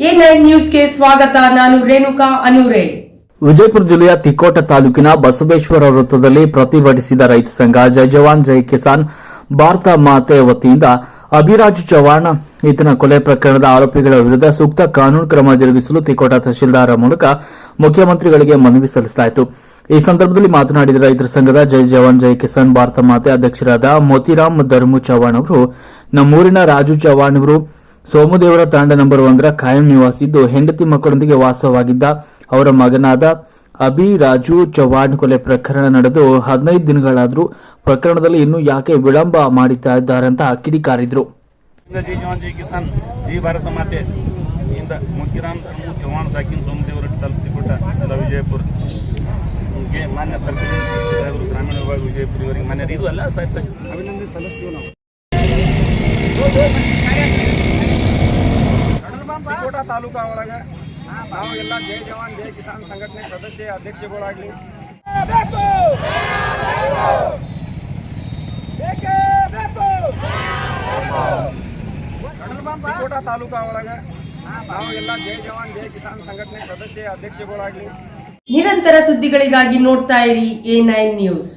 A9 ನ್ಯೂಸ್ಗೆ ಸ್ವಾಗತ. ನಾನು ರೇಣುಕಾ ಅನೂರೆ. ವಿಜಯಪುರ ಜಿಲ್ಲೆಯ ತಿಕೋಟ ತಾಲೂಕಿನ ಬಸವೇಶ್ವರ ವೃತ್ತದಲ್ಲಿ ಪ್ರತಿಭಟಿಸಿದ ರೈತ ಸಂಘ ಜೈ ಜವಾನ್ ಜೈ ಕಿಸಾನ್ ಭಾರತ ಮಾತೆ ವತಿಯಿಂದ ಅಭಿರಾಜ್ ಚವ್ಹಾಣ್ ಈತನ ಕೊಲೆ ಪ್ರಕರಣದ ಆರೋಪಿಗಳ ವಿರುದ್ಧ ಸೂಕ್ತ ಕಾನೂನು ಕ್ರಮ ಜರುಗಿಸಲು ತಿಕೋಟ ತಹಶೀಲ್ದಾರ್ ಮೂಲಕ ಮುಖ್ಯಮಂತ್ರಿಗಳಿಗೆ ಮನವಿ ಸಲ್ಲಿಸಲಾಯಿತು. ಈ ಸಂದರ್ಭದಲ್ಲಿ ಮಾತನಾಡಿದ ರೈತರ ಸಂಘದ ಜೈ ಜವಾನ್ ಜೈ ಕಿಸಾನ್ ಭಾರತ ಮಾತೆ ಅಧ್ಯಕ್ಷರಾದ ಮೋತಿರಾಮ್ ಧರ್ಮು ಚವ್ಹಾಣ್ ಅವರು ನಮ್ಮೂರಿನ ರಾಜು ಚವ್ಹಾಣ್ ಅವರು ಸೋಮದೇವರ ತಾಂಡ ನಂಬರ್ 1ರ ಖಾಯಂ ನಿವಾಸಿದ್ದು ಹೆಂಡತಿ ಮಕ್ಕಳೊಂದಿಗೆ ವಾಸವಾಗಿದ್ದ ಅವರ ಮಗನಾದ ಅಭಿರಾಜು ಚವ್ಹಾಣ್ ಕೊಲೆ ಪ್ರಕರಣ ನಡೆದು 15 ದಿನಗಳಾದರೂ ಪ್ರಕರಣದಲ್ಲಿ ಇನ್ನೂ ಯಾಕೆ ವಿಳಂಬ ಮಾಡುತ್ತಾ ಇದ್ದಾರೆ ಅಂತ ಕಿಡಿಕಾರಿದ್ರು. ಜೈ ಜವಾನ್ ಜೈ ಕಿಸಾನ್ ಜೈ ಭಾರತ ಮಾತೆ ಇಂದ ಮೋತಿರಾಮ್ ಧರ್ಮು ಚವ್ಹಾಣ್ ಸಾಕಿನ ಸೋಮದೇವರ ತಿಕೋಟ ವಿಜಯಪುರ ಮಾನ್ಯ ಸರ್ಕಾರಿ ಸಾಹೇಬರು ಗ್ರಾಮೀಣ ವಿಭಾಗ ವಿಜಯಪುರ ಇವರಿಗೆ ಮಾನ್ಯ ಇದು ಅಲ್ಲ ಅಭಿನಂದನೆ ಸಲ್ಲಿಸ್ತೀವಿ. ನಾವು ತಿಕೋಟ ತಾಲೂಕಾ ಒಳಗೆ ನಾವು ಎಲ್ಲ ಜೈ ಜವಾನ್ ಜೈ ಕಿಸಾನ್ ಸಂಘಟನೆ ಸದಸ್ಯ ಅಧ್ಯಕ್ಷಗಳಾಗಲಿ ತಿಕೋಟ ತಾಲೂಕಾ ಒಳಗೆ ನಾವು ಎಲ್ಲ ಜೈ ಜವಾನ್ ಜೈ ಕಿಸಾನ್ ಸಂಘಟನೆ ಸದಸ್ಯ ಅಧ್ಯಕ್ಷಗಳಾಗಲಿ ನಿರಂತರ ಸುದ್ದಿಗಳಿಗಾಗಿ ನೋಡ್ತಾ ಇರಿ A9 ನ್ಯೂಸ್.